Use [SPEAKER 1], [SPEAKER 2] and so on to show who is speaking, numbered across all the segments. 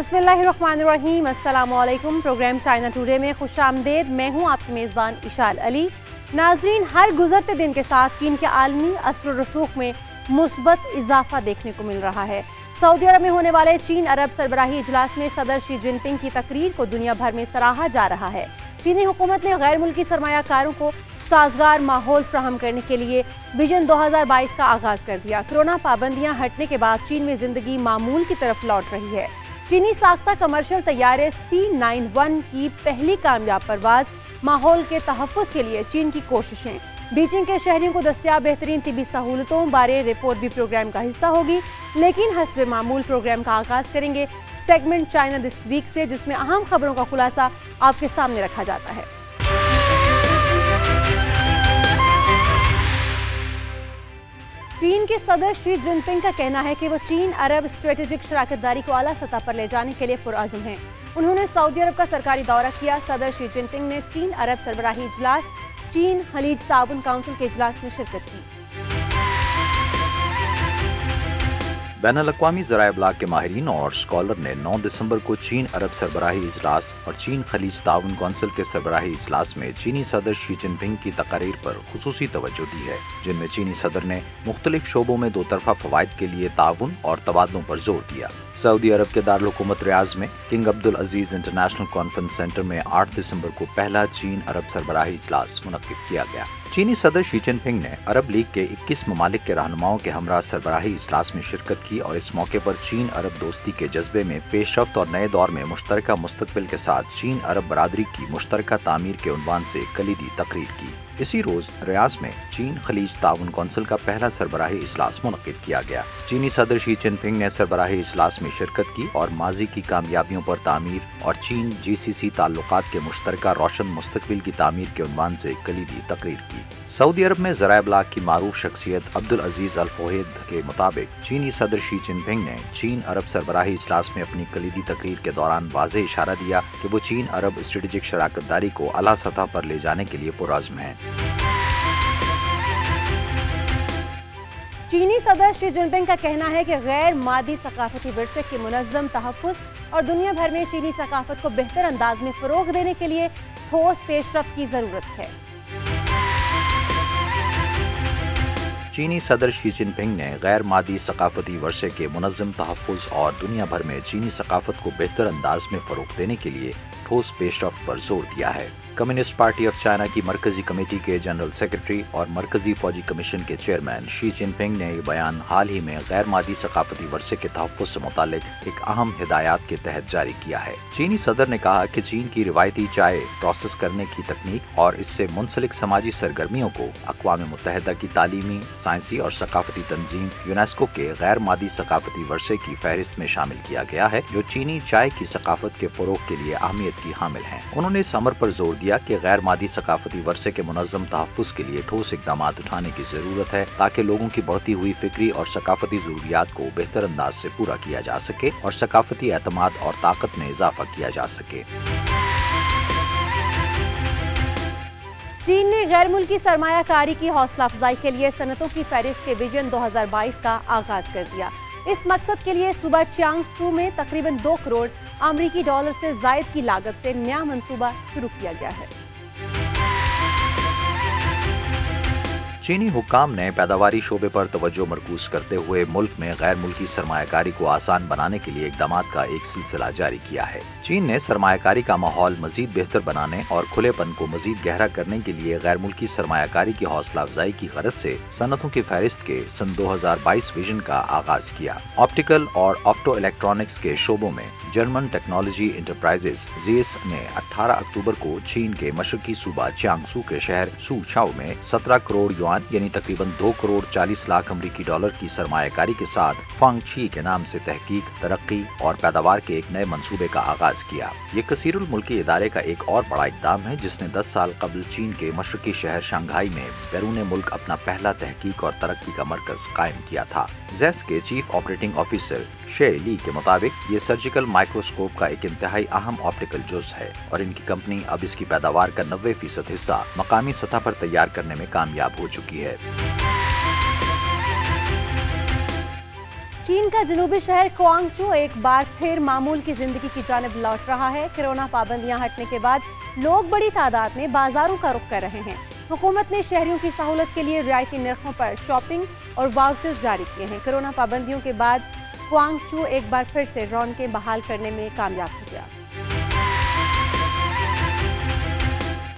[SPEAKER 1] बिस्मिल्लाहिर्रहमानिर्रहीम। अस्सलामुअलैकुम। Programme China today में खुशामदेद। मैं हूँ आपकी मेज़बान इशाल अली। नाजरीन, हर गुजरते दिन के साथ चीन के आलमी असर और रसूख में मुस्बत इजाफा देखने को मिल रहा है। सऊदी अरब में होने वाले चीन अरब सरबराही इजलास में सदर शी जिनपिंग की तकरीर को दुनिया भर में सराहा जा रहा है। चीनी हुकूमत ने गैर मुल्की सरमायाकारों को साजगार माहौल फ्राहम करने के लिए विजन 2022 का आगाज कर दिया। कोरोना पाबंदियां हटने के बाद चीन में जिंदगी मामूल की तरफ लौट रही है। चीनी साख्ता कमर्शियल तैयारे C91 की पहली कामयाब परवाज। माहौल के तहफ़्फ़ुज़ के लिए चीन की कोशिशें। बीजिंग के शहरियों को दस्तियाब बेहतरीन तिबी सहूलतों बारे रिपोर्ट भी प्रोग्राम का हिस्सा होगी। लेकिन हस्ब मामूल प्रोग्राम का आगाज करेंगे सेगमेंट चाइना दिस वीक से, जिसमें अहम खबरों का खुलासा आपके सामने रखा जाता है। चीन के सदर शी जिनपिंग का कहना है कि वो चीन अरब स्ट्रेटेजिक शराकतदारी को आला सतह पर ले जाने के लिए पुरअज़्म हैं। उन्होंने सऊदी अरब का सरकारी दौरा किया। सदर शी जिनपिंग ने चीन अरब सरबराही इजलास, चीन खलीज ताउन काउंसिल के इजलास में शिरकत की।
[SPEAKER 2] बैनुल-अक़वामी ज़राए इब्लाग के माहिरीन और स्कॉलर ने 9 दिसंबर को चीन अरब सरबराही इजलास और चीन खलीज ताउन कौंसिल के सरबराही इजलास में चीनी सदर शी जिनपिंग की तकारीर पर खुसूसी तवज्जो दी है, जिनमें चीनी सदर ने मुख्तलिफ शोबों में दो तरफा फवायद के लिए ताउन और तबादलों पर जोर दिया। सऊदी अरब के दारुल हुकूमत रियाज में किंग अब्दुल अजीज इंटरनेशनल कॉन्फ्रेंस सेंटर में 8 दिसंबर को पहला चीन अरब सरबराही इजलास मुनक्किद किया गया। चीनी सदर शी जिनपिंग ने अरब लीग के 21 ममालिक के रहनुमाओं के हमरा सरबराही इजलास में शिरकत की और इस मौके पर चीन अरब दोस्ती के जज्बे में पेशरफ्त और नए दौर में मुश्तरका मुस्तकबिल के साथ चीन अरब बरादरी की मुश्तरका तामीर के उन्वान से कलीदी तकरीर की। इसी रोज रियाज में चीन खलीज ताउन कौंसिल का पहला सरबराही इजलास मुनक्किद किया गया। चीनी सदर शी जिनपिंग ने सरबराही इजलास में शिरकत की और माजी की कामयाबियों पर तामीर और चीन GCC ताल्लुकात के मुश्तरका रोशन मुस्तकबिल की तामीर के उन्वान से कलीदी तकरीर की। सऊदी अरब में ज़राए इब्लाग की मारूफ शख्सियत अब्दुल अजीज अल फौहेद के मुताबिक चीनी सदर शी जिनपिंग ने चीन अरब सरबराही इजलास में अपनी कलीदी तकरीर के दौरान वाज़ेह इशारा दिया कि वो चीन अरब स्ट्रेटेजिक शराकतदारी को आला सतह पर ले जाने के लिए पुरअज़्म हैं।
[SPEAKER 1] चीनी सदर शी जिनपिंग का कहना है कि गैर मादी सकाफती विरसे के मुनज़्ज़म तहफ़्फ़ुज़ और दुनिया भर में चीनी सकाफत को बेहतर अंदाज में फ़रोग़ देने के लिए ठोस पेशरफ्त की ज़रूरत है।
[SPEAKER 2] चीनी सदर शी जिनपिंग ने गैर मादी सकाफती वर्षे के मुनज़्ज़म तहफ़्फ़ुज़ और दुनिया भर में चीनी सकाफत को बेहतर अंदाज में फ़रोग़ देने के लिए ठोस पेशरफ्त पर जोर दिया है। कम्युनिस्ट पार्टी ऑफ चाइना की मरकजी कमेटी के जनरल सेक्रेटरी और मरकजी फौजी कमीशन के चेयरमैन शी जिनपिंग ने ये बयान हाल ही में गैर मादी सकाफती वर्षे के तहफ़्फ़ुज़ से मुतालिक एक अहम हिदायत के तहत जारी किया है। चीनी सदर ने कहा कि चीन की रिवायती चाय प्रोसेस करने की तकनीक और इससे मुंसलिक समाजी सरगर्मियों को अक़वाम मुत्तहिदा की तालीमी, साइंसी और सकाफती तंजीम यूनेस्को के गैर मादी सकाफती वर्षे की फहरिस्त में शामिल किया गया है, जो चीनी चाय की सकाफत के फ़रोग़ के लिए अहमियत की हामिल है। उन्होंने इस अमर पर जोर दिया कि गैर मादी सकाफती वर्षे के मुनज़्ज़म तहफ़्फ़ुज़ के लिए ठोस इक़दामात उठाने की ज़रूरत है, ताकि लोगों की बढ़ती हुई फ़िक्री और सकाफती ज़रूरियात को बेहतर अंदाज से पूरा किया जा सके और सकाफती एतमाद और ताकत में इजाफा किया जा सके।
[SPEAKER 1] चीन ने गैर मुल्की सरमायाकारी की हौसला अफजाई के लिए सनतों की फहरिस्त के विजन 2022 का आगाज कर दिया। इस मकसद के लिए सूबा चियांगसू में तकरीबन 2 करोड़ अमरीकी डॉलर से जायद की लागत से नया मंसूबा शुरू किया गया है।
[SPEAKER 2] चीनी हुक्काम ने पैदावारी शोबे पर तवज्जो मरकूज करते हुए मुल्क में गैर मुल्की सरमायाकारी को आसान बनाने के लिए इक़दामात का एक सिलसिला जारी किया है। चीन ने सरमायाकारी का माहौल मजीद बेहतर बनाने और खुलेपन को मजीद गहरा करने के लिए गैर मुल्की सरमायाकारी की हौसला अफजाई की गरज से सनतों की फहरिस्त के सन 2022 विजन का आगाज किया। ऑप्टिकल और ऑप्टो इलेक्ट्रॉनिक्स के शोबों में जर्मन टेक्नोलॉजी इंटरप्राइजेस ZS ने 18 अक्टूबर को चीन के मशरकी सूबा चियांगसू के शहर सूचाओ में 17 करोड़ युआन यानी तकरीबन 2 करोड़ 40 लाख अमरीकी डॉलर की सरमायाकारी के साथ फांगची के नाम से तहकीक, तरक्की और पैदावार के एक नए मंसूबे का आगाज किया। ये कसीरुल मुल्की इदारे का एक और बड़ा इक़दाम है, जिसने 10 साल कबल चीन के मशरकी शहर शंघाई में बैरून मुल्क अपना पहला तहकीक और तरक्की का मरकज कायम किया था। ZS के चीफ ऑपरेटिंग ऑफिसर शे ली के मुताबिक ये सर्जिकल माइक्रोस्कोप का एक इंतहाई अहम ऑप्टिकल जुज है और इनकी कंपनी अब इसकी पैदावार का 90% हिस्सा मकामी सतह पर तैयार करने में कामयाब हो चुकी है।
[SPEAKER 1] चीन का जनूबी शहर क्वांगचू एक बार फिर मामूल की जिंदगी की जानिब लौट रहा है। कोरोना पाबंदियां हटने के बाद लोग बड़ी तादाद में बाजारों का रुख कर रहे हैं। हुकूमत ने शहरियों की सहूलत के लिए रियायती निर्खों पर शॉपिंग और वाउचर्स जारी किए हैं। कोरोना पाबंदियों के बाद क्वांगचू एक बार फिर से रौनकें बहाल करने में कामयाब हो गया।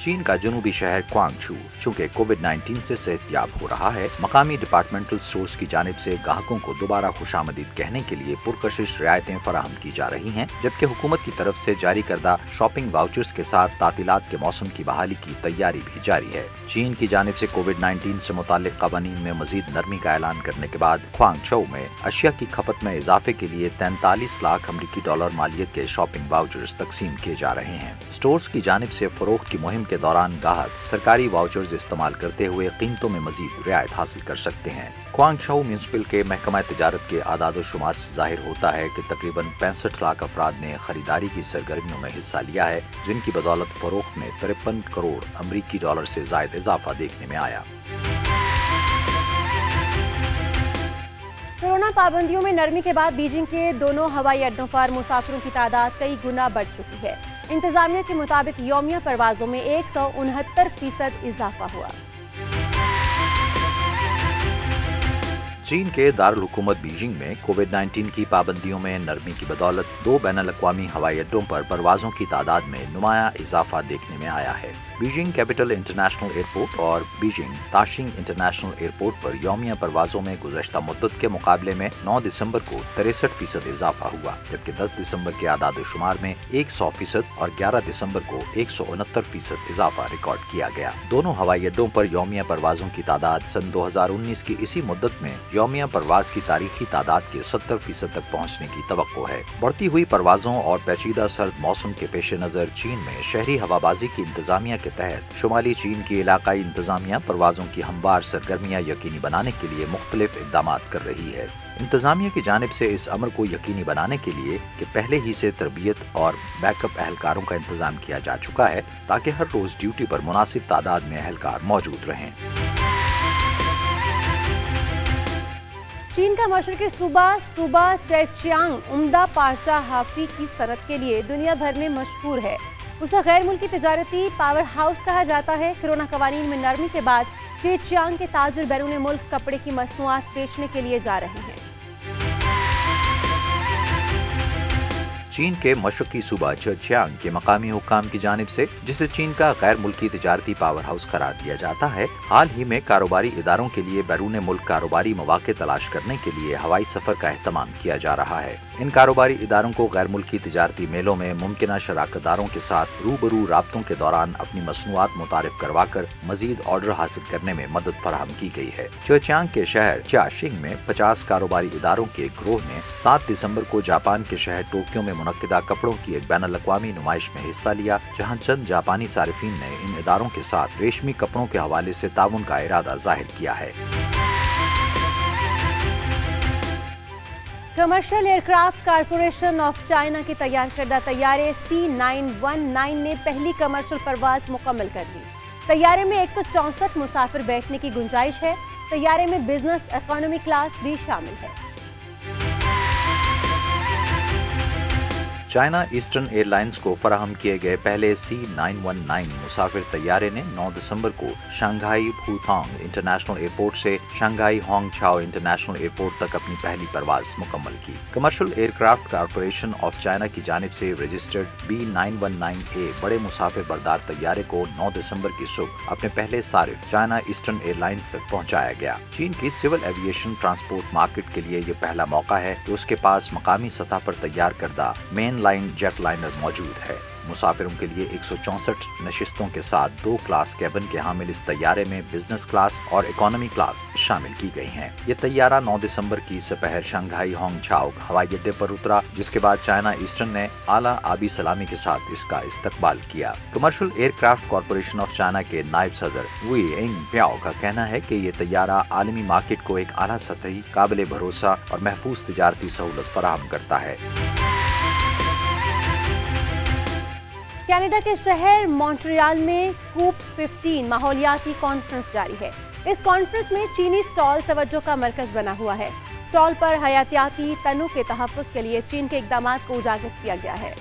[SPEAKER 2] चीन का जनूबी शहर क्वांगचू चूंकि कोविड-19 से सेहतयाब हो रहा है, मकामी डिपार्टमेंटल स्टोर्स की जानिब से ग्राहकों को दोबारा खुशामदीद कहने के लिए पुरकशिश रियायतें फराहम की जा रही हैं, जबकि हुकूमत की तरफ से जारी करदा शॉपिंग वाउचर्स के साथ तातीलात के मौसम की बहाली की तैयारी भी जारी है। चीन की जानिब से कोविड-19 से मुतालिक कवानीन में मजीद नरमी का ऐलान करने के बाद क्वांगचू में अशिया की खपत में इजाफे के लिए 43 लाख अमरीकी डॉलर मालियत के शॉपिंग वाउचर्स तकसीम किए जा रहे हैं। स्टोर्स की जानिब से फरोख्त की मुहिम के दौरान ग्राहक सरकारी वाउचर्स इस्तेमाल करते हुए कीमतों में मजीद रियायत हासिल कर सकते हैं। क्वांगचू म्यूनिसिपल के महकमा तिजारत के आदाद शुमार से जाहिर होता है कि तकरीबन 65 लाख अफराद ने खरीदारी की सरगर्मियों में हिस्सा लिया है, जिनकी बदौलत फरोख्त में 53 करोड़ अमरीकी डॉलर से जायद इजाफा देखने में आया।
[SPEAKER 1] कोरोना पाबंदियों में नरमी के बाद बीजिंग के दोनों हवाई अड्डों पर मुसाफिरों की तादाद कई गुना बढ़ चुकी है। इंतजामिया के मुताबिक यौमिया परवाजों में 169% इजाफा हुआ।
[SPEAKER 2] चीन के दारुल हुकूमत बीजिंग में कोविड-19 की पाबंदियों में नरमी की बदौलत 2 बैनुल-अक़वामी हवाई अड्डों पर परवाजों की तादाद में नुमाया इजाफा देखने में आया है। बीजिंग कैपिटल इंटरनेशनल एयरपोर्ट और बीजिंग ताशिंग इंटरनेशनल एयरपोर्ट पर यौमिया परवाजों में गुज़श्ता मुद्दत के मुकाबले में 9 दिसंबर को 63% इजाफा हुआ, जबकि 10 दिसंबर के आदाद शुमार में 100% और 11 दिसंबर को 169% इजाफा रिकॉर्ड किया गया। दोनों हवाई अड्डों पर यौमिया परवाजों की तादाद सन 2019 की इसी मुद्दत में यौमिया परवाज की तारीखी तादाद के 70% तक पहुँचने की तवक्को है। बढ़ती हुई परवाजों और पेचीदा सर्द मौसम के पेश नज़र चीन में शहरी हवाबाजी की इंतजामिया के तहत शुमाली चीन की इलाकाई इंतजामिया परवाजों की हमवार सरगर्मियाँ यकीनी बनाने के लिए मुख्तलिफ इक़दामात कर रही है। इंतजामिया की जानिब से इस अमर को यकीनी बनाने के लिए कि पहले ही से तरबियत और बैकअप अहलकारों का इंतजाम किया जा चुका है, ताकि हर रोज ड्यूटी पर मुनासिब तादाद में अहलकार मौजूद रहें।
[SPEAKER 1] चीन का मशरक़ी सूबा ज़ेजियांग उम्दा पारचा हाफी की सनत के लिए दुनिया भर में मशहूर है। उसे गैर मुल्की तिजारती पावर हाउस कहा जाता है। कोरोना कवानीन में नरमी के बाद ज़ेजियांग के ताजिर बैरून मुल्क कपड़े की मसनूआत बेचने के लिए जा रहे हैं।
[SPEAKER 2] चीन के मशरक़ी सूबा ज़ेजियांग के मकामी हुक्काम की जानिब से, जिसे चीन का गैर मुल्की तिजारती पावर हाउस करार दिया जाता है, हाल ही में कारोबारी इदारों के लिए बैरून मुल्क कारोबारी मौक़े तलाश करने के लिए हवाई सफर का एहतमाम किया जा रहा है। इन कारोबारी इदारों को गैर मुल्की तिजारती मेलों में मुमकिना शराकतदारों के साथ रूबरू राब्तों के दौरान अपनी मसनूआत मुतारिफ करवा कर मजीद ऑर्डर हासिल करने में मदद फराहम की गई है। ज़ेजियांग के शहर चाशिंग में 50 कारोबारी इदारों के एक ग्रोह ने 7 दिसंबर को जापान के शहर टोक्यो में मुनक्किदा कपड़ों की एक बैनुल-अक़वामी नुमाइश में हिस्सा लिया, जहां चंद जापानी सारिफीन ने इन इदारों के साथ रेशमी कपड़ों के हवाले से ताउन का इरादा जाहिर किया है।
[SPEAKER 1] Commercial aircraft corporation of China के तैयार करदा तैयारे C919 ने पहली कमर्शियल परवाज मुकम्मल कर ली। तैयारे में 164 मुसाफिर बैठने की गुंजाइश है। तैयारे में बिजनेस इकोनॉमी क्लास भी शामिल है।
[SPEAKER 2] चाइना ईस्टर्न एयरलाइंस को फराहम किए गए पहले C919 मुसाफिर तैयारे ने 9 दिसंबर को शंघाई पुथोंग इंटरनेशनल एयरपोर्ट से शंघाई होंगचाओ इंटरनेशनल एयरपोर्ट तक अपनी पहली परवाज मुकम्मल की। Commercial aircraft corporation of China की जानिब से रजिस्टर्ड B919A बड़े मुसाफिर बरदार तैयारे को 9 दिसंबर की सुबह अपने पहले सारिफ चाइना ईस्टर्न एयरलाइंस तक पहुंचाया गया। चीन की सिविल एविएशन ट्रांसपोर्ट मार्केट के लिए ये पहला मौका है कि उसके पास मकामी सतह पर तैयार करदा मेन लाइन जेट लाइनर मौजूद है। मुसाफिरों के लिए 164 नशिस्तों के साथ 2 क्लास केबिन के हामिल इस तैयारे में बिजनेस क्लास और इकोनॉमी क्लास शामिल की गई हैं। ये तैयारा 9 दिसंबर की सपहर शंघाई होंगचाओ हवाई अड्डे पर उतरा, जिसके बाद चाइना ईस्टर्न ने आला आबी सलामी के साथ इसका इस्तकबाल किया। Commercial aircraft corporation of China के नायब सदर वी इंग प्याओ का कहना है कि ये तैयारा आलमी मार्केट को एक आला सतही, काबिल भरोसा और महफूज तिजारती सहूलत फराहम करता है।
[SPEAKER 1] कनाडा के शहर मॉन्ट्रियल में कूप 15 माहौलियाती कॉन्फ्रेंस जारी है। इस कॉन्फ्रेंस में चीनी स्टॉल तवज्जो का मरकज बना हुआ है। स्टॉल पर हयातियाती तनों के तहफ़्फ़ुज़ के लिए चीन के इक़दामात को उजागर किया गया है।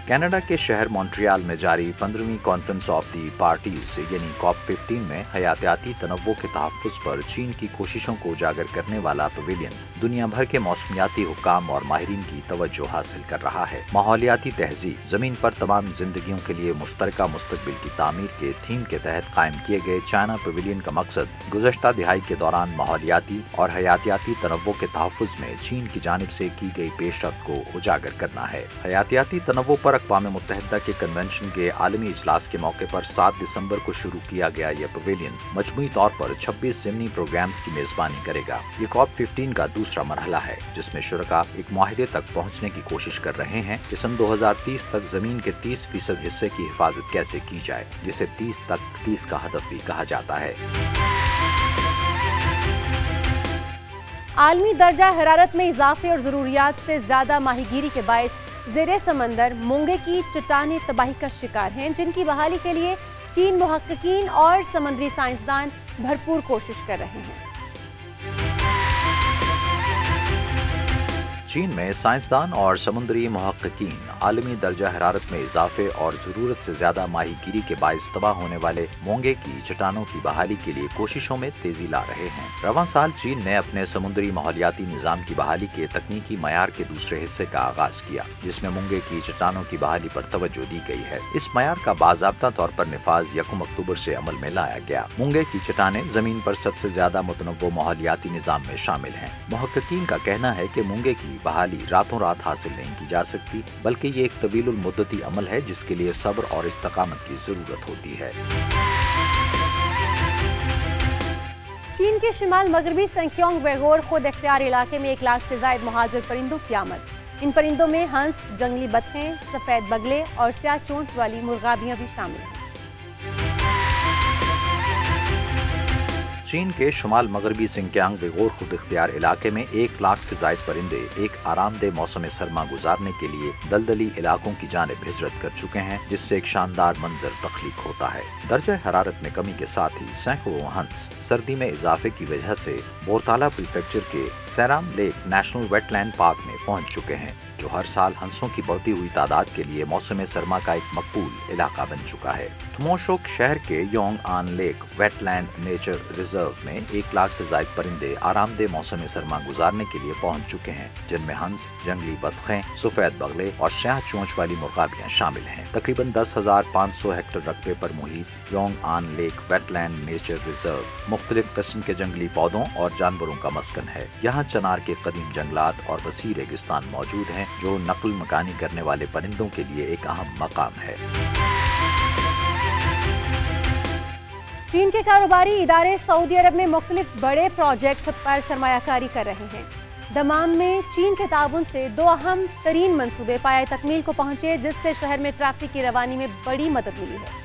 [SPEAKER 2] कनाडा के शहर मॉन्ट्रियल में जारी 15वीं कॉन्फ्रेंस ऑफ दी पार्टीज यानी COP15 में हयातियाती तनव्वो के तहफ़्फ़ुज़ पर चीन की कोशिशों को उजागर करने वाला पवेलियन दुनिया भर के मौसमियाती हुक्काम और माहिरीन की तवज्जो हासिल कर रहा है। माहौलियाती तहज़ीब, ज़मीन पर तमाम जिंदगियों के लिए मुश्तरका मुस्तक़बिल की तामीर के थीम के तहत कायम किए गए चाइना पवेलियन का मकसद गुज़श्ता दिहाई के दौरान माहौलियाती और हयातियाती तनव्वो के तहफ़्फ़ुज़ में चीन की जानिब से की गई पेशरफ्त को उजागर करना है। हयातियाती तनव्वो पर अक़वाम मुत्तहिदा के कन्वेंशन के आलमी इजलास के मौके पर 7 दिसंबर को शुरू किया गया यह पवेलियन मजमूई तौर पर 26 ज़िमनी प्रोग्राम्स की मेज़बानी करेगा। ये COP15 का दूसरा मरहला है जिसमें शुरका एक मुआहिदे तक पहुँचने की कोशिश कर रहे हैं कि सन 2030 तक ज़मीन के 30% हिस्से की हिफाजत कैसे की जाए, जिसे 30 तक 30 का हदफ भी कहा जाता है।
[SPEAKER 1] आलमी दर्जा हरारत में इजाफे और ज़रूरियात से ज़्यादा माहीगीरी के बायस ज़ेरे समंदर मूंगे की चट्टानें तबाही का शिकार हैं, जिनकी बहाली के लिए चीन मुहक्किकीन और समुद्री साइंसदान भरपूर कोशिश कर रहे हैं।
[SPEAKER 2] चीन में साइंसदान और समुद्री मुहक्किकीन आलमी दर्जा हरारत में इजाफे और ज़रूरत से ज़्यादा माहीगीरी के बायस तबाह होने वाले मोंगे की चट्टानों की बहाली के लिए कोशिशों में तेजी ला रहे हैं। रवां साल चीन ने अपने समुद्री माहौलियाती निज़ाम की बहाली के तकनीकी मयार के दूसरे हिस्से का आगाज किया, जिसमें मोंगे की चट्टानों की बहाली पर तवज्जो दी गई है। इस मयार का बाज़ाब्ता तौर पर निफाज 1 अक्टूबर से अमल में लाया गया। मोंगे की चट्टानें ज़मीन पर सबसे ज़्यादा मुतनव्वो माहौलियाती निज़ाम में शामिल हैं। मुहक्किकीन का कहना है कि मोंगे की बहाली रातों रात हासिल नहीं की जा सकती, बल्कि ये एक तवीलुल मुद्दती अमल है जिसके लिए सब्र और इस्तकामत की जरूरत होती है।
[SPEAKER 1] चीन के शिमाल मगरबी संक्योंग वेगोर खुद इख्तियार इलाके में 1 लाख से ज़ायद मुहाजिर परिंदों की आमद। इन परिंदों में हंस, जंगली बतखें, सफेद बगले और स्याह चोंच वाली मुर्गाबियां भी शामिल हैं।
[SPEAKER 2] चीन के शुमाल मगरबी सिंकियांग वेगोर खुद इख्तियार इलाके में 1 लाख से जायद परिंदे एक आरामदेह मौसम सरमा गुजारने के लिए दलदली इलाकों की जानिब हिजरत कर चुके हैं, जिससे एक शानदार मंजर तख्लीक होता है। दर्जा हरारत में कमी के साथ ही सैकड़ों हंस सर्दी में इजाफे की वजह से बोरताला प्रीफेक्चर के Sairam lake national wetland park में पहुंच चुके हैं, जो हर साल हंसों की बढ़ती हुई तादाद के लिए मौसम सरमा का एक मकबूल इलाका बन चुका है। थमोशोक शहर के योंग आन लेक वेटलैंड नेचर रिजर्व में 1 लाख से ज्यादा परिंदे आरामदेह मौसम सरमा गुजारने के लिए पहुंच चुके हैं, जिनमें हंस, जंगली बतखें, सफेद बगले और स्याह चोंच वाली मुर्गाबियां शामिल हैं। तकरीबन 10,500 हेक्टेयर रकबे पर मुहित योंग आन लेक वेटलैंड नेचर रिजर्व मुख्तलिफ किस्म के जंगली पौधों और जानवरों का मस्कन है। यहाँ चनार के कदीम जंगलात और वसी रेगिस्तान मौजूद हैं, जो नकल मकानी करने वाले परिंदों के लिए एक अहम मकाम है।
[SPEAKER 1] चीन के कारोबारी इदारे सऊदी अरब में मुख्तलिफ बड़े प्रोजेक्ट पर सरमायाकारी कर रहे हैं। दमाम में चीन के ताउन से 2 अहम तरीन मंसूबे पाया तकमील को पहुंचे, जिससे शहर में ट्रैफिक की रवानी में बड़ी मदद मिली है।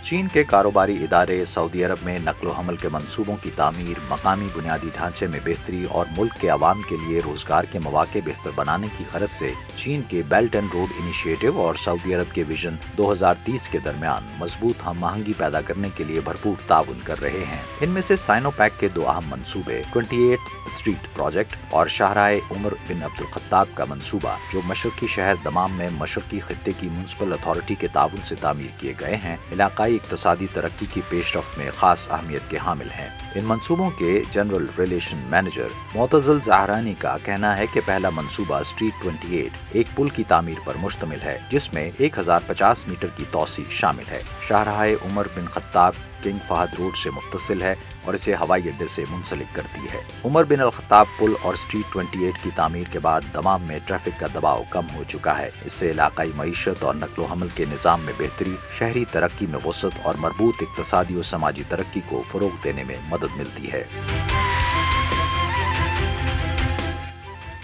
[SPEAKER 2] चीन के कारोबारी इदारे सऊदी अरब में नकलो हमल के मंसूबों की तामीर, मकामी बुनियादी ढांचे में बेहतरी और मुल्क के अवाम के लिए रोजगार के मौके बेहतर बनाने की गरज से चीन के बेल्ट एंड रोड इनिशिएटिव और सऊदी अरब के विजन 2030 के दरमियान मजबूत हम आहंगी पैदा करने के लिए भरपूर ताउन कर रहे हैं। इनमें से साइनोपैक के 2 अहम मंसूबे 28 स्ट्रीट प्रोजेक्ट और शाहराए उमर बिन अब्दुल खत्ताब का मंसूबा, जो मशरकी शहर दमाम में मशरकी खित्ते की म्युनिसिपल अथॉरिटी के ताउन से तामीर किए गए हैं, इलाकाई इक्तसादी तरक्की की पेशरफ्त में खास अहमियत के हामिल हैं। इन मंसूबों के जनरल रिलेशन मैनेजर मोतज़िल ज़हरानी का कहना है कि पहला मंसूबा स्ट्रीट 28 एक पुल की तामीर पर मुश्तमिल है, जिसमें 1050 मीटर की तौसी शामिल है। शाहराह Umar bin Khattab king Fahad road से मुत्तसिल है और इसे हवाई अड्डे से मुंसलिक करती है। उमर बिन अल खत्ताब पुल और स्ट्रीट 28 की तामीर के बाद दमाम में ट्रैफिक का दबाव कम हो चुका है। इससे इलाकाई मईशत और नकलो हमल के निज़ाम में बेहतरी, शहरी तरक्की में वसअत और मरबूत इक्तसादी और समाजी तरक्की को फरोग देने में मदद मिलती है।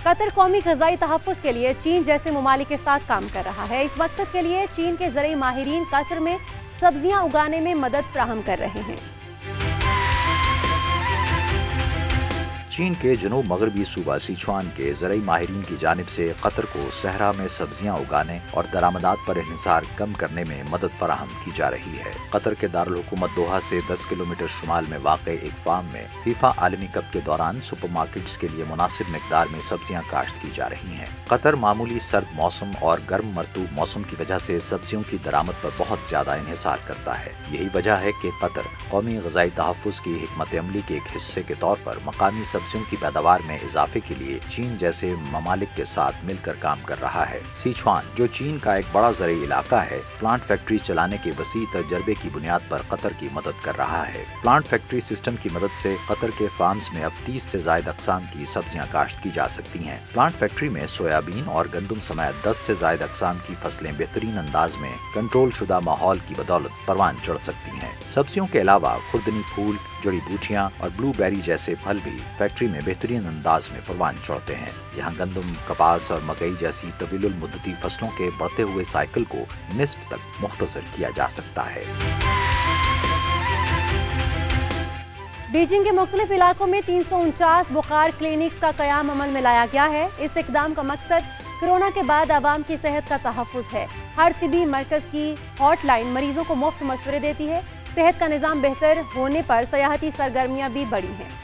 [SPEAKER 1] कतर कौमी ग़िज़ाई तहफ़्फ़ुज़ के लिए चीन जैसे ममालिक के साथ काम कर रहा है। इस मकसद के लिए चीन के ज़रई माहिरीन कतर में सब्जियां उगाने में मदद फ्राहम कर रहे हैं।
[SPEAKER 2] चीन के जनूब मगरबी सूबा सिचुआन के ज़राई माहिरीन की जानिब से कतर को सहरा में सब्जियां उगाने और दरामदात पर इन्हिसार कम करने में मदद फराहम की जा रही है। कतर के दारुल हुकूमत दोहा से 10 किलोमीटर शुमाल में वाक़ एक फार्म में फीफा आलमी कप के दौरान सुपरमार्केट्स के लिए मुनासिब मिकदार में सब्जियां काश्त की जा रही हैं। कतर मामूली सर्द मौसम और गर्म मरतूब मौसम की वजह से सब्जियों की दरामद पर बहुत ज्यादा इन्हिसार करता है। यही वजह है कि कतर कौमी ग़िज़ाई तहफ़्फ़ुज़ की हिकमत अमली के एक हिस्से के तौर पर मकामी सब्जियों की पैदावार में इजाफे के लिए चीन जैसे ममालिक के साथ मिलकर काम कर रहा है। सिचुआन, जो चीन का एक बड़ा ज़रई इलाका है, प्लांट फैक्ट्री चलाने के वसी तजर्बे की बुनियाद पर कतर की मदद कर रहा है। प्लांट फैक्ट्री सिस्टम की मदद से कतर के फार्म्स में अब 30 से ज़ायद अक़साम की सब्जियां काश्त की जा सकती हैं। प्लांट फैक्ट्री में सोयाबीन और गंदम समेत 10 से ज़ायद अक़साम की फसलें बेहतरीन अंदाज में कंट्रोल शुदा माहौल की बदौलत परवान चढ़ सकती हैं। सब्जियों के अलावा खुर्दनी फूल, जड़ी बूटियाँ और ब्लूबेरी जैसे फल भी फैक्ट्री में बेहतरीन अंदाज में परवान चढ़ते हैं। यहाँ गंदम, कपास और मकई जैसी तवीलुल मुद्दती फसलों के बढ़ते हुए साइकिल को निस्फ तक मुख्तसर किया जा सकता है।
[SPEAKER 1] बीजिंग के मुख्तलिफ इलाकों में 349 बुखार क्लिनिक्स का क़याम अमल में लाया गया है। इस इक़दाम का मकसद कोरोना के बाद आवाम की सेहत का तहफ़्फ़ुज़ है। हर तिबी मरकज़ की हॉटलाइन मरीजों को मुफ्त मशवरे देती है। सेहत का निज़ाम बेहतर होने पर सयाहती सरगर्मियाँ भी बढ़ी हैं।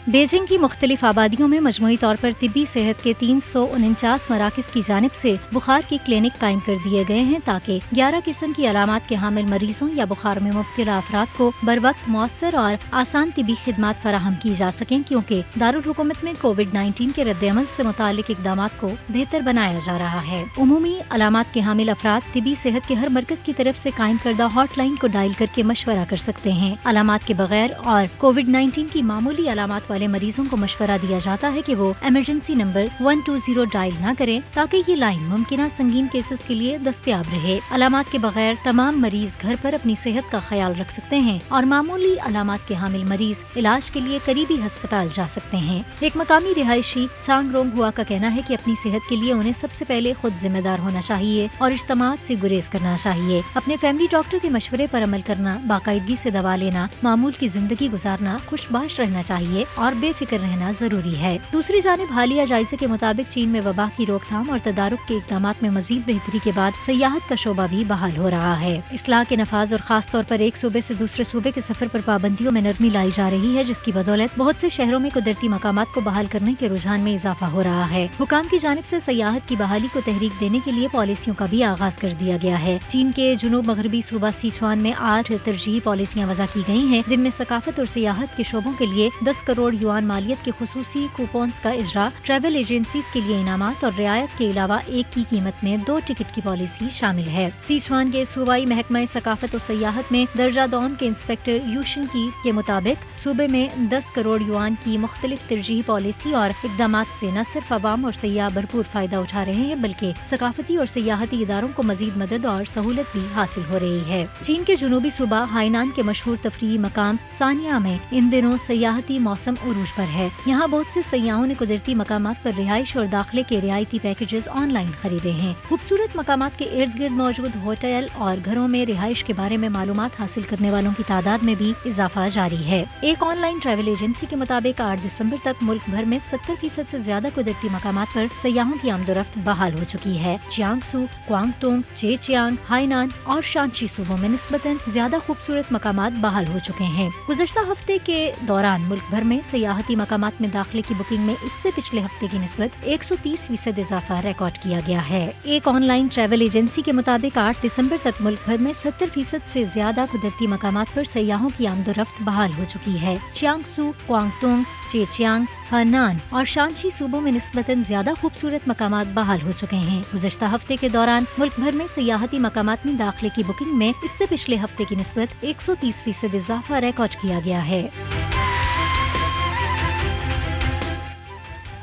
[SPEAKER 3] बीजिंग की मुख्तलिफ आबादियों में मजमूई तौर पर तिब्बी सेहत के 349 मराकिज़ की जानिब से बुखार की क्लिनिक कायम कर दिए गए हैं ताकि 11 किस्म की अलामात के हामिल मरीजों या बुखार में मुब्तला अफराद को बर वक्त मौसर और आसान तिब्बी खिदमात फराहम की जा सकें, क्योंकि दारुल हुकूमत में कोविड-19 के रद्द-ए-अमल से मुतालिक इक़दामात को बेहतर बनाया जा रहा है। उमूमी अलामात के हामिल अफराद तिब्बी सेहत के हर मरकज़ की तरफ से कायम करदा हॉटलाइन को डायल करके मशवरा कर सकते हैं। अलामात के बगैर और कोविड-19 की मामूली अलामात वाले मरीजों को मशवरा दिया जाता है कि वो इमरजेंसी नंबर 120 डायल न करें ताकि ये लाइन मुमकिन संगीन केसेस के लिए दस्तयाब रहे। अलामात के बगैर तमाम मरीज घर पर अपनी सेहत का ख्याल रख सकते हैं और मामूली अलामात के हामिल मरीज इलाज के लिए करीबी अस्पताल जा सकते हैं। एक मकामी रिहायशी सांग रोंग हुआ का कहना है कि अपनी सेहत के लिए उन्हें सबसे पहले खुद जिम्मेदार होना चाहिए और इज्तिमात से गुरेज करना चाहिए। अपने फैमिली डॉक्टर के मशवरे पर अमल करना, बाकायदगी से दवा लेना, मामूल की जिंदगी गुजारना, खुशबाश रहना चाहिए और बेफिक्र रहना जरूरी है। दूसरी जानिब हालिया जायजे के मुताबिक चीन में वबा की रोकथाम और तदारुक के इक़दामात में मजीद बेहतरी के बाद सयाहत का शोबा भी बहाल हो रहा है। इस्लाह के नफाज और खास तौर पर एक सूबे से दूसरे सूबे के सफर पर पाबंदियों में नरमी लाई जा रही है, जिसकी बदौलत बहुत से शहरों में कुदरती मकामात को बहाल करने के रुझान में इजाफा हो रहा है। हुकाम की जानिब से सयाहत की बहाली को तहरीक देने के लिए पॉलिसियों का भी आगाज कर दिया गया है। चीन के जुनूब मगरबी सूबा सिचुआन में 8 तरजीही पॉलिसियाँ वज़ा की गयी हैं, जिनमें सकाफत और सियाहत के शोबों के लिए 10 करोड़ युआन मालियत के खुसूसी कूपन्स का इजरा, ट्रैवल एजेंसीज के लिए इनामात और रियायत के अलावा एक की कीमत में 2 टिकट की पॉलिसी शामिल है। सिचुआन के सूबाई महकमा सकाफत और सियाहत में दर्जा दौन के इंस्पेक्टर यूशन की के मुताबिक सूबे में 10 करोड़ युआन की मुख्तलिफ तरजीही पॉलिसी और इक़दामात से न सिर्फ अवाम और सयाह भरपूर फायदा उठा रहे हैं, बल्कि सकाफती और सियाहती इदारों को मजीद मदद और सहूलत भी हासिल हो रही है। चीन के जुनूबी सूबा हाइनान के मशहूर तफरीही मकाम सानिया में इन दिनों सयाहती मौसम उरूज पर है। यहाँ बहुत से सयाहों ने कुदरती मकामात पर रिहाइश और दाखिले के रियायती पैकेजेस ऑनलाइन खरीदे हैं। खूबसूरत मकामात के इर्द गिर्द मौजूद होटल और घरों में रिहाइश के बारे में मालूमात हासिल करने वालों की तादाद में भी इजाफा जारी है। एक ऑनलाइन ट्रैवल एजेंसी के मुताबिक 8 दिसंबर तक मुल्क भर में 70% से ज्यादा कुदरती मकामात पर सयाहों की आमदोरफ्त बहाल हो चुकी है। जियांगसू, क्वांगतुंग, जेचियांग, हाइनान और शांची सूबों में निस्बतन ज्यादा खूबसूरत मकामात बहाल हो चुके हैं। गुज़श्ता हफ्ते के दौरान मुल्क भर में सयाहती मकामात में दाखिले की बुकिंग में इससे पिछले हफ्ते की निस्बत 130% इजाफा रिकॉर्ड किया गया है। एक ऑनलाइन ट्रैवल एजेंसी के मुताबिक 8 दिसंबर तक मुल्क भर में 70% से ज्यादा कुदरती मकामात पर सयाहों की आमदोरफ्त बहाल हो चुकी है। जियांगसू, क्वांगतुंग, जेचियांग, हानान और शांची सूबों में निस्बतन ज्यादा खूबसूरत मकामात बहाल हो चुके हैं। गुज़श्ता हफ्ते के दौरान मुल्क भर में सयाहती मकामात में दाखिले की बुकिंग में इससे पिछले हफ्ते की निस्बत 130% इजाफा रिकॉर्ड किया गया है।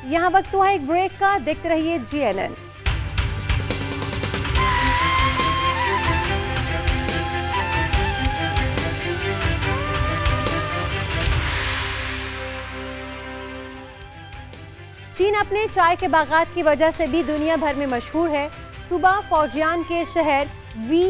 [SPEAKER 1] यहाँ वक्त हुआ एक ब्रेक का, देखते रहिए GNN। चीन अपने चाय के बागात की वजह से भी दुनिया भर में मशहूर है। सूबा फौजियान के शहर वी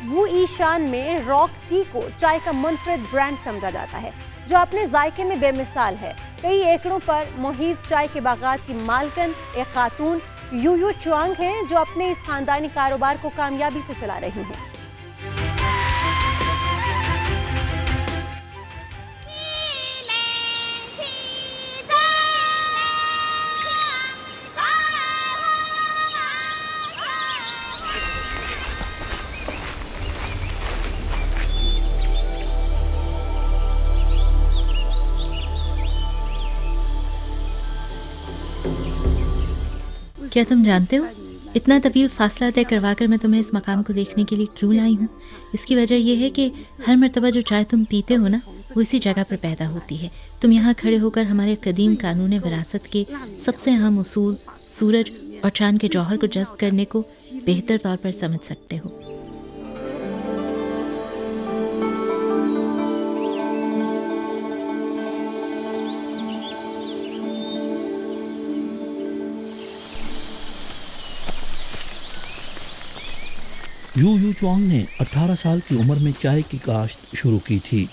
[SPEAKER 1] وو ای شان میں راک ٹی کو چائے کا منفرد برانڈ سمجھا جاتا ہے جو اپنے ذائقے میں بے مثال ہے۔ کئی ایکڑوں پر محیط چائے کے باغات کی مالکن ایک خاتون یو یو چوانگ ہیں جو اپنے اس خاندانی کاروبار کو کامیابی سے چلا رہی ہیں۔
[SPEAKER 3] کیا تم جانتے ہو اتنا طویل فاصلہ طے کروا کر میں تمہیں اس مقام کو دیکھنے کے لیے کیوں لائی ہوں؟ اس کی وجہ یہ ہے کہ ہر مرتبہ جو چائے تم پیتے ہو نا وہ اسی جگہ پر پیدا ہوتی ہے۔ تم یہاں کھڑے ہو کر ہمارے قدیم قانون وراثت کے سب سے اہم اصول سورج اور چاند کے جوہر کو جذب کرنے کو بہتر طور پر سمجھ سکتے ہو۔
[SPEAKER 4] یو یو چوانگ نے 18 سال کی عمر میں چائے کی کاشت شروع کی تھی۔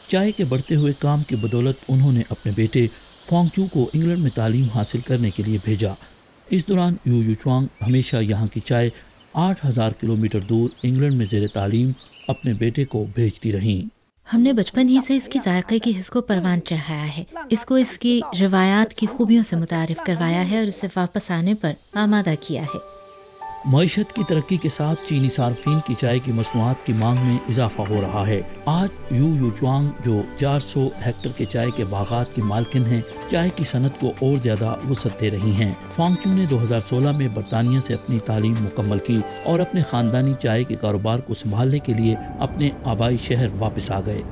[SPEAKER 4] چائے کے بڑھتے ہوئے کام کی بدولت انہوں نے اپنے بیٹے فانگ چو کو انگلینڈ میں تعلیم حاصل کرنے کے لیے بھیجا۔ اس دوران یو یو چوانگ ہمیشہ یہاں کی چائے 8000 کلومیٹر دور انگلینڈ میں زیر تعلیم اپنے بیٹے کو بھیجتی رہیں۔
[SPEAKER 3] ہم نے بچپن ہی سے اس کی ذائقے کی حس کو پروان چڑھایا ہے، اس کو اس کی روایات کی خوبیوں سے متعارف کروایا ہے اور اسے واپس آنے پر آمادہ کیا ہے۔
[SPEAKER 4] معیشت کی ترقی کے ساتھ چینی صارفین کی چائے کی مصنوعات کی مانگ میں اضافہ ہو رہا ہے۔ آج یو یو چوانگ جو 400 ہیکٹر کے چائے کے باغات کی مالکن ہیں، چائے کی صنعت کو اور زیادہ وسعت دے رہی ہیں۔ فانگ چو نے 2016 میں برطانیہ سے اپنی تعلیم مکمل کی اور اپنے خاندانی چائے کے کاروبار کو سنبھالنے کے لیے اپنے آبائی شہر واپس آ گئے۔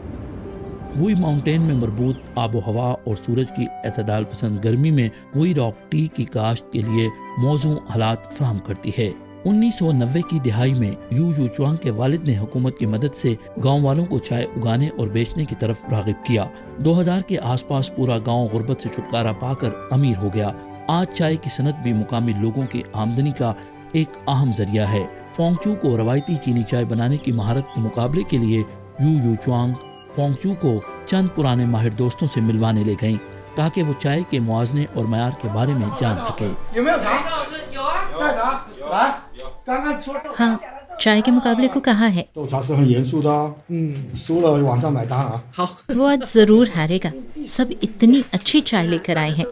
[SPEAKER 4] ووئی ماؤنٹین میں مربوط آب و ہوا اور سورج کی اعتدال پسند گرمی میں ووئی راک ٹی کی کاشت کے لیے موزوں حالات فراہم کرتی ہے۔ 1990 کی دہائی میں یو یو چوانگ کے والد نے حکومت کی مدد سے گاؤں والوں کو چائے اگانے اور بیچنے کی طرف راغب کیا۔ 2000 کے آس پاس پورا گاؤں غربت سے چھٹکارا پا کر امیر ہو گیا۔ آج چائے کی صنعت بھی مقامی لوگوں کی آمدنی کا ایک اہم ذریعہ ہے۔ فانگ چو کو روایتی چینی چائے بنانے کی مہارت کے مقابلے کے لیے یو یو چوانگ فانگ چو کو چند پرانے ماہر دوستوں سے ملوانے لے گئیں تاکہ وہ چائے کے موازنے اور معیار کے بارے میں جان سکے۔
[SPEAKER 3] ہاں، چائے کے مقابلے کو کہاں ہے؟ وہ آج ضرور ہارے گا، سب اتنی اچھی چائے لے کر آئے ہیں۔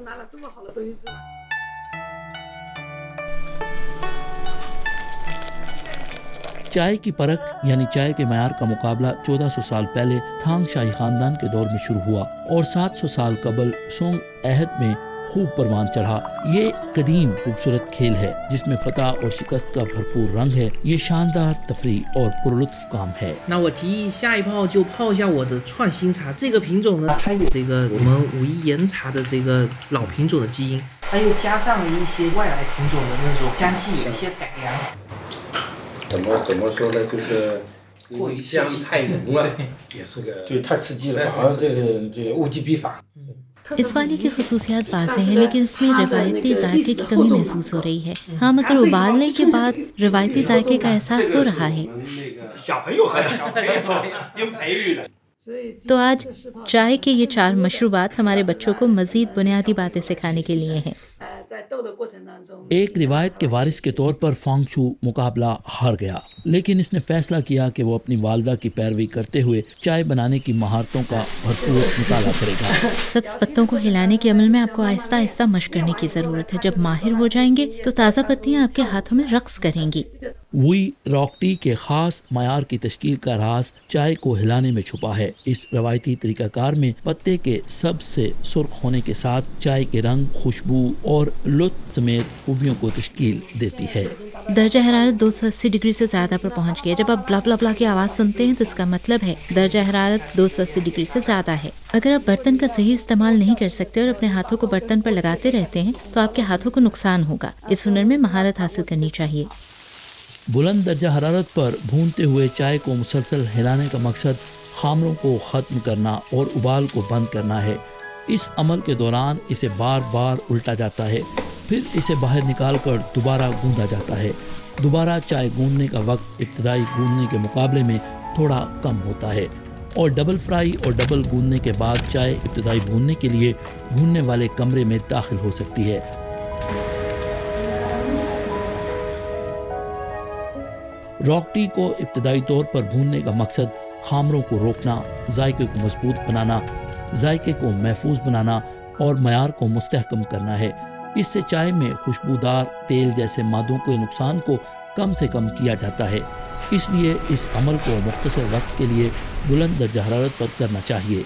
[SPEAKER 4] چائے کی پرکھ یعنی چائے کے معیار کا مقابلہ 1400 سال پہلے تھانگ شاہی خاندان کے دور میں شروع ہوا اور 700 سال قبل سونگ عہد میں خوب پروان چڑھا۔ یہ قدیم خوبصورت کھیل ہے جس میں فتح اور شکست کا بھرپور رنگ ہے۔ یہ شاندار تفریح اور پرلطف کام ہے۔
[SPEAKER 5] 我提议下一泡就泡一下我的创新茶，这个品种呢，它有这个我们武夷岩茶的这个老品种的基因，它又加上了一些外来品种的那种香气，有一些改良。
[SPEAKER 6] 怎么说呢？就是过于香太浓了，也是个对太刺激了，反而这个物极必反。
[SPEAKER 3] اس والی کی خصوصیات واضح ہیں لیکن اس میں روایتی ذائقے کی کمی محسوس ہو رہی ہے۔ ہاں، مگر ابالنے کے بعد روایتی ذائقے کا احساس ہو رہا ہے۔ تو آج چائے کے یہ 4 مشروبات ہمارے بچوں کو مزید بنیادی باتیں سکھانے کے لیے ہیں۔
[SPEAKER 4] ایک روایت کے وارث کے طور پر فانگ چو مقابلہ ہار گیا، لیکن اس نے فیصلہ کیا کہ وہ اپنی والدہ کی پیروی کرتے ہوئے چائے بنانے کی مہارتوں کا بھرپور مطالعہ کرے گا۔
[SPEAKER 3] سبز پتوں کو ہلانے کے عمل میں آپ کو آہستہ آہستہ مشق کرنے کی ضرورت ہے۔ جب ماہر ہو جائیں گے تو تازہ پتیاں آپ کے ہاتھوں میں رقص کریں گی۔
[SPEAKER 4] ووئی راک ٹی کے خاص معیار کی تشکیل کا راز چائے کو ہلانے میں چھپا ہے۔ اس روایتی طریقہ کار میں پتے کے سب سے سرخ ہونے کے ساتھ چائے کے رنگ، خوشبو اور لطف سمیت خوبیوں کو تشکیل دیتی ہے۔
[SPEAKER 3] درجہ حرارت 280 ڈگری سے زیادہ پر پہنچ گیا۔ جب آپ بلا بلا بلا کی آواز سنتے ہیں تو اس کا مطلب ہے درجہ حرارت 280 ڈگری سے زیادہ ہے۔ اگر آپ برتن کا صحیح استعمال نہیں کر سکتے اور اپنے ہاتھوں کو برتن پر لگاتے رہتے ہیں تو آپ کے ہاتھوں کو نقصان ہوگا۔ اس ہنر میں مہارت حاصل کرنی چاہیے۔
[SPEAKER 4] بلند درجہ حرارت پر بھونتے ہوئے چائے کو مسلسل ہلانے کا مقصد خامروں کو ختم کرنا اور ابال کو بند کرنا ہے۔ اس عمل کے دوران اسے بار بار الٹا جاتا ہے، پھر اسے باہر نکال کر دوبارہ گوندا جاتا ہے۔ दोबारा चाय गूंदने का वक्त इब्तदाई गूंदने के मुकाबले में थोड़ा कम होता है और डबल फ्राई और डबल गूंदने के बाद चाय इब्तदाई भूनने के लिए भूनने वाले कमरे में दाखिल हो सकती है। रॉक टी को इब्तदाई तौर पर भूनने का मकसद खामरों को रोकना, जायके को मजबूत बनाना, जायके को महफूज बनाना और मयार को मुस्तहकम करना है। इससे चाय में खुशबूदार तेल जैसे मादों के नुकसान को कम से कम किया जाता है। इसलिए इस अमल को मुख्तसर वक्त के लिए बुलंद दर्जा हरारत पर करना चाहिए।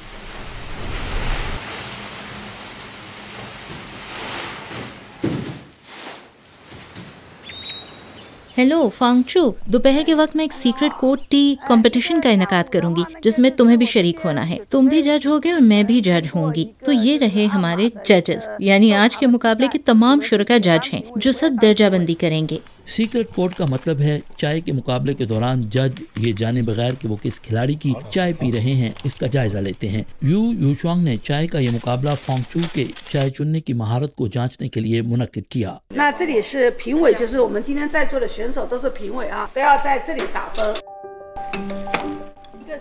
[SPEAKER 3] हेलो फांगचू, दोपहर के वक्त मैं एक सीक्रेट कोड टी कंपटीशन का इनेकाद करूंगी जिसमें तुम्हें भी शरीक होना है। तुम भी जज होगे और मैं भी जज होंगी। तो ये रहे हमारे जजेस, यानी आज के मुकाबले के तमाम शुरका जज हैं जो सब दर्जाबंदी करेंगे।
[SPEAKER 4] सीक्रेट कोड का मतलब है चाय के मुकाबले के दौरान जज ये जाने बगैर कि वो किस खिलाड़ी की चाय पी रहे हैं इसका जायजा लेते हैं। यू यूचुआंग ने चाय का ये मुकाबला फांगचू के चाय चुनने की महारत को जांचने के लिए मुनक्किद किया।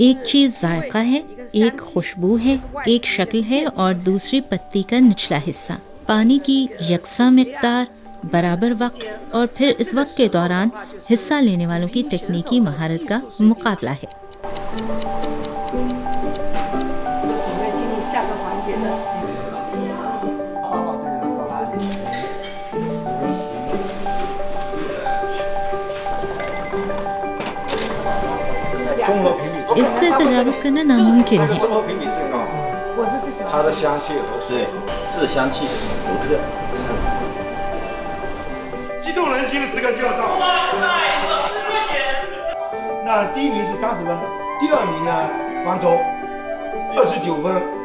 [SPEAKER 3] एक चीज जायका है, एक खुशबू है, एक शक्ल है और दूसरी पत्ती का निचला हिस्सा। पानी की यकसा मिकदार, बराबर वक्त और फिर इस वक्त के दौरान हिस्सा लेने वालों की तकनीकी महारत का मुकाबला है। इससे तजावुज़ करना नामुमकिन है।
[SPEAKER 6] 那第一名是30分，第二名呢，方舟29分。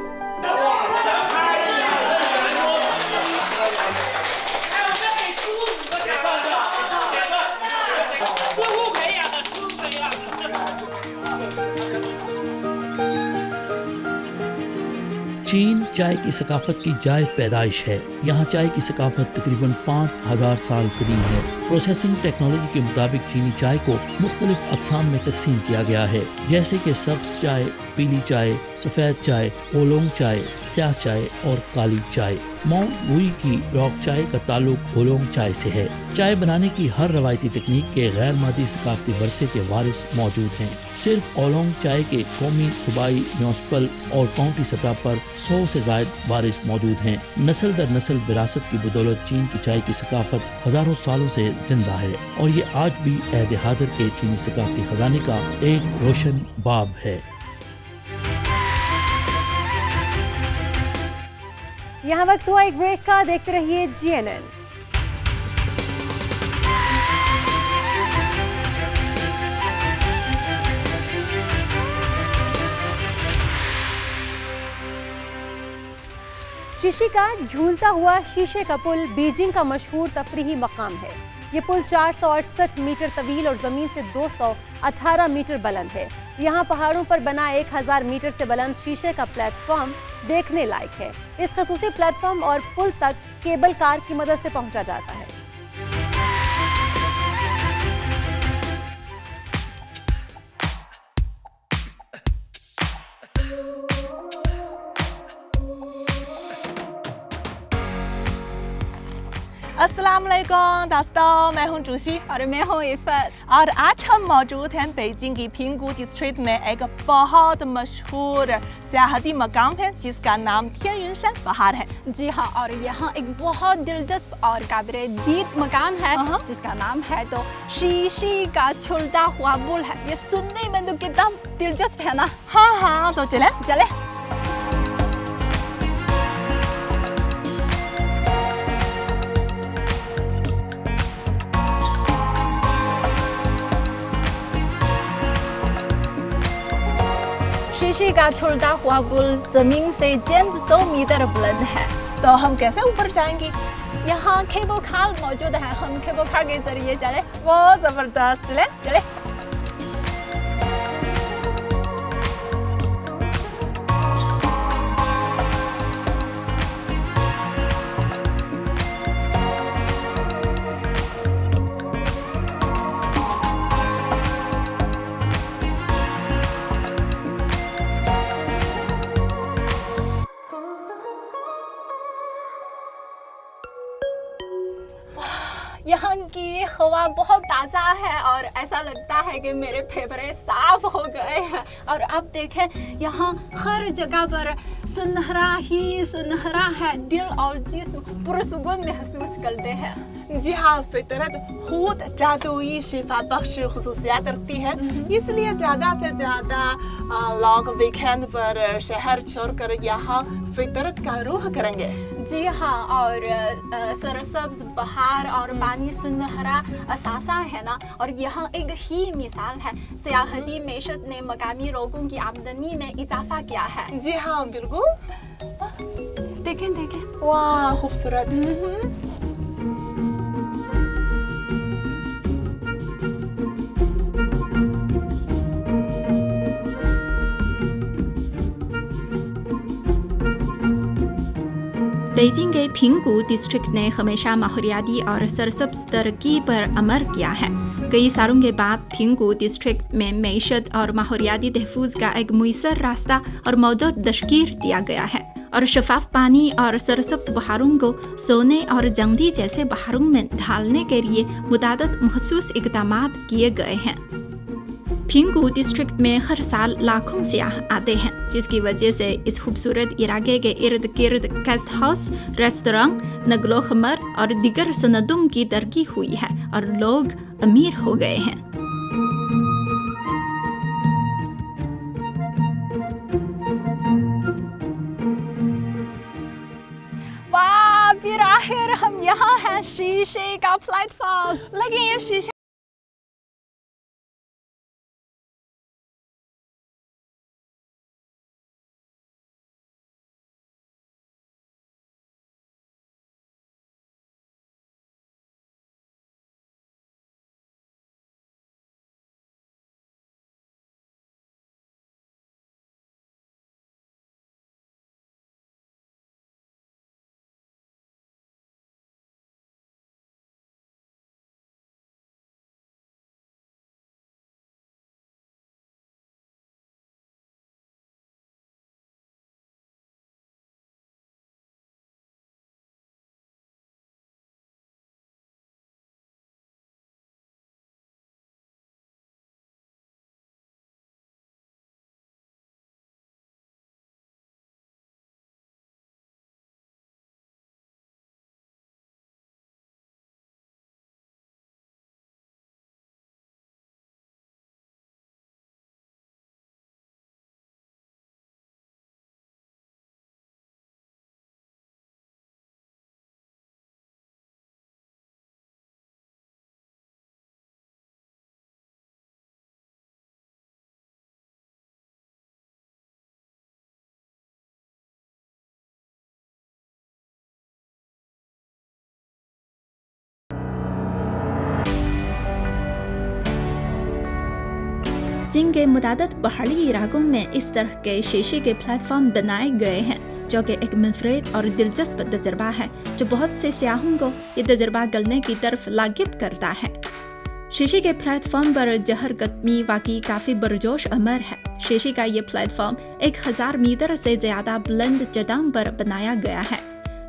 [SPEAKER 4] चीन चाय की सकाफत की जाए पैदाइश है। यहाँ चाय की सकाफत तकरीबन 5000 साल कदीम है। प्रोसेसिंग टेक्नोलॉजी के मुताबिक चीनी चाय को मुख्तलिफ अक़साम में तकसीम किया गया है, जैसे कि सब्ज़ चाय, पीली चाय, सफ़ेद चाय, ओलोंग चाय, स्याह चाय और काली चाय। माउंट वुई की रॉक चाय का ताल्लुक ओलोंग चाय से है। चाय बनाने की हर रवायती तकनीक के गैर मादी सकाफती वरसे के वारिस मौजूद हैं। सिर्फ ओलोंग चाय के कौमी, सूबाई, म्यूनिसिपल और काउंटी सतह पर 100 से ज़ायद वारिस मौजूद हैं। नस्ल दर नस्ल विरासत की बदौलत चीन की चाय की सकाफत हज़ारों सालों से जिंदा है और ये आज भी अहद हाज़िर के चीनी सकाफती खजाने का एक रोशन बाब है।
[SPEAKER 1] यहाँ वक्त हुआ एक ब्रेक का, देखते रहिए GNN। शीशी का झूलता हुआ शीशे का पुल बीजिंग का मशहूर तफरीही मकाम है। ये पुल 468 मीटर तवील और जमीन से 218 मीटर बुलंद है। यहाँ पहाड़ों पर बना 1000 मीटर से बुलंद शीशे का प्लेटफॉर्म देखने लायक है। इस खसूसी प्लेटफॉर्म और पुल तक केबल कार की मदद से पहुंचा जाता है।
[SPEAKER 7] अस्सलामुअलैकुम दोस्तों, मैं हूं जूसी
[SPEAKER 8] और मैं हूं इफ़त
[SPEAKER 7] और आज हम मौजूद हैं बीजिंग की पिंगू डिस्ट्रिक्ट में एक बहुत मशहूर सियाहती मकाम है जिसका नाम तियानुशान पहाड़ है।
[SPEAKER 8] जी हाँ, और यहाँ एक बहुत दिलचस्प और काबिल-ए-दीद मकाम है जिसका नाम है तो शीशी का झूलता हुआ पुल है। ये सुनने में तो कितना दिलचस्प है ना।
[SPEAKER 7] हाँ, तो चले।
[SPEAKER 8] शीशी का झूलता हुआ पुल जमीन से 100 मीटर बुलंद है।
[SPEAKER 7] तो हम कैसे ऊपर जाएंगे?
[SPEAKER 8] यहाँ केबल कार मौजूद है, हम केबल कार के जरिए चले।
[SPEAKER 7] वो जबरदस्त, चले।
[SPEAKER 8] यहाँ की हवा बहुत ताज़ा है और ऐसा लगता है कि मेरे फेफड़े साफ हो गए हैं। और अब देखें यहाँ हर जगह पर सुनहरा ही सुनहरा है, दिल और जिस्म पुरसुकून महसूस करते हैं।
[SPEAKER 7] जी हाँ, फितरत खुद जादुई शिफा बख्श खुसूसियात रखती है, इसलिए ज़्यादा से ज़्यादा लोग वीकेंड पर शहर छोड़कर यहाँ फितरत का रुख करेंगे।
[SPEAKER 8] जी हाँ, और सरसब्ज बहार और पानी सुनहरा असासा है ना, और यहाँ एक ही मिसाल है, सियाहती मेशत ने मकामी लोगों की आमदनी में इजाफा किया है।
[SPEAKER 7] जी हाँ बिल्कुल,
[SPEAKER 8] देखें देखें,
[SPEAKER 7] वाह खूबसूरत।
[SPEAKER 9] बीजिंग के फिंगू डिस्ट्रिक्ट ने हमेशा माहौलियाती और सरसब्ज तरक्की पर अमल किया है। कई सालों के बाद फिंगू डिस्ट्रिक्ट में मईशत और माहौलियाती तहफ़्फ़ुज़ का एक मुयस्सर रास्ता और मौजूद तश्कील दिया गया है, और शफाफ पानी और सरसब्ज बहारों को सोने और जंगली जैसे बहारों में ढालने के लिए मुतअद्दिद मखसूस इक़दामात किए गए हैं। फिंगू डिस्ट्रिक्ट में हर साल लाखों सयाह आते हैं, जिसकी वजह से इस खूबसूरत इलाके के इर्द गिर्द गेस्ट हाउस, रेस्टोरेंट, नगलो खमर और दीगर सनदों की तरक्की हुई है और लोग अमीर हो गए हैं।
[SPEAKER 8] वाह, फिर आखिर हम यहाँ हैं, शीशे का प्लेटफॉर्म।
[SPEAKER 7] लेकिन ये शीशे
[SPEAKER 9] चीन के मुतअद्दिद पहाड़ी इलाकों में इस तरह के शीशे के प्लेटफॉर्म बनाए गए हैं, जो कि एक मुनफरिद और दिलचस्प तजर्बा है, जो बहुत से सयाहों को ये तजर्बा करने की तरफ राग़िब करता है। शीशे के प्लेटफॉर्म पर जहर कदमी वाकई काफ़ी बरजोश अमर है। शीशे का ये प्लेटफॉर्म 1000 मीटर से ज़्यादा बुलंद चट्टान पर बनाया गया है।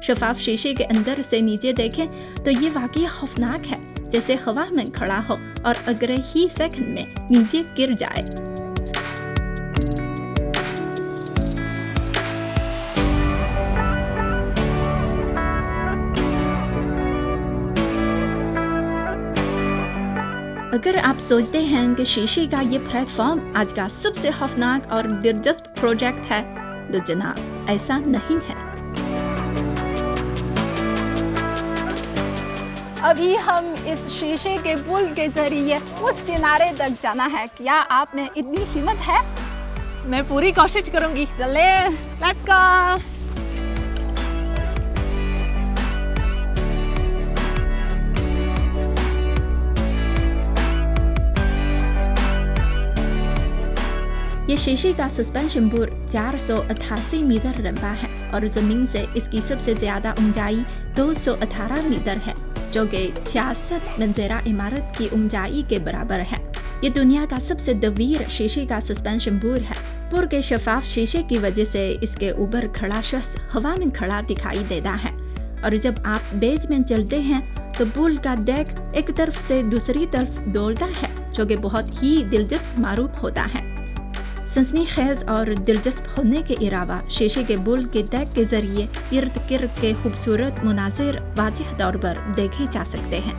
[SPEAKER 9] शफाफ शीशे के अंदर से नीचे देखें तो ये वाकई खौफनाक है, जैसे हवा में खड़ा हो और अगले ही सेकंड में नीचे गिर जाए। अगर आप सोचते हैं कि शीशे का ये प्लेटफॉर्म आज का सबसे खौफनाक और दिलचस्प प्रोजेक्ट है, तो जनाब ऐसा नहीं है।
[SPEAKER 8] अभी हम इस शीशे के पुल के जरिए उस किनारे तक जाना है। क्या आप में इतनी हिम्मत है?
[SPEAKER 7] मैं पूरी कोशिश करूंगी।
[SPEAKER 8] चले,
[SPEAKER 7] लेट्स गो।
[SPEAKER 9] ये शीशे का सस्पेंशन पुल 488 मीटर लंबा है और जमीन से इसकी सबसे ज्यादा ऊंचाई 218 मीटर है, जो कि 66 मंजिला इमारत की ऊंचाई के बराबर है। ये दुनिया का सबसे तवील शीशे का सस्पेंशन पुल है। पुल के शफाफ शीशे की वजह से इसके ऊपर खड़ा शख्स हवा में खड़ा दिखाई देता है, और जब आप बेज में चलते हैं तो पुल का डेक एक तरफ से दूसरी तरफ डोलता है, जो कि बहुत ही दिलचस्प मारूफ होता है। सनसनीखेज और दिलचस्प होने के अलावा शीशे के पुल के डेक के जरिए इर्द गिर्द के खूबसूरत मुनाजिर वाज़ेह तौर पर देखे जा सकते हैं।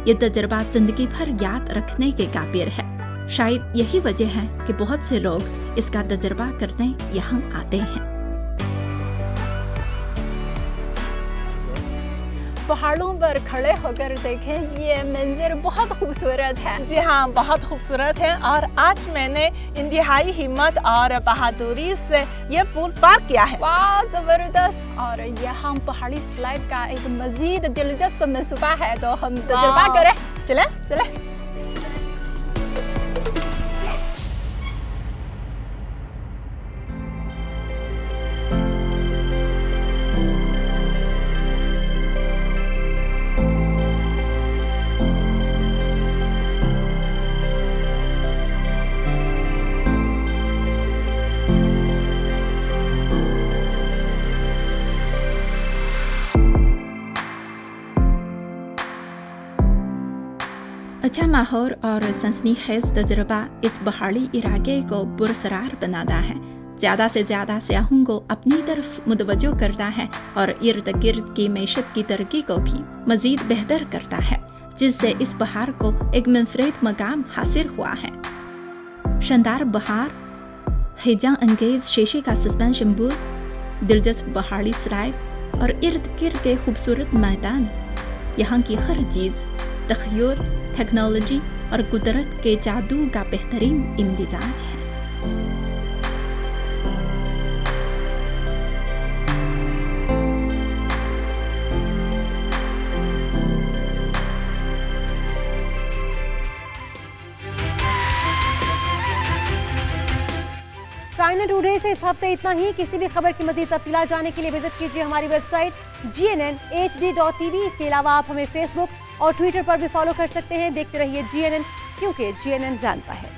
[SPEAKER 9] ये तजर्बा जिंदगी भर याद रखने के काबिल है। शायद यही वजह है कि बहुत से लोग इसका तजर्बा करने यहाँ आते हैं।
[SPEAKER 8] पहाड़ों पर खड़े होकर देखें, ये मंजर बहुत खूबसूरत है।
[SPEAKER 7] जी हाँ, बहुत खूबसूरत है। और आज मैंने इंतहाई हिम्मत और बहादुरी से ये पुल पार किया है।
[SPEAKER 8] वाह, जबरदस्त। और यहाँ पहाड़ी स्लाइड का एक मजीद दिलचस्प मंसूबा है, तो हम तजुर्बा करें। चले।
[SPEAKER 9] अच्छा माहौल और सनसनीखेज तजुर्बा इस पहाड़ी इलाके को पुरसरार बनाता है, ज़्यादा से ज़्यादा सयाहों को अपनी तरफ मुतवज्जो करता है और इर्द गिर्द की मैशत की तरक्की को भी मज़ीद बेहतर करता है, जिससे इस पहाड़ को एक मुनफरिद मकाम हासिल हुआ है। शानदार बहार, हैजा अंगेज शीशे का सस्पेंशन पुल, दिलचस्प पहाड़ी स्लाइड और इर्द गिर्द के खूबसूरत मैदान, यहाँ की हर चीज़ तख़य्युल, टेक्नोलॉजी और कुदरत के जादू का बेहतरीन इम्तिजाज है।
[SPEAKER 1] चाइना टुडे से इस हफ्ते इतना ही। किसी भी खबर की मज़ीद तफसीलात जानने के लिए विजिट कीजिए हमारी वेबसाइट GNN-HD.TV। इसके अलावा आप हमें फेसबुक और ट्विटर पर भी फॉलो कर सकते हैं। देखते रहिए GNN, क्योंकि GNN जानता है।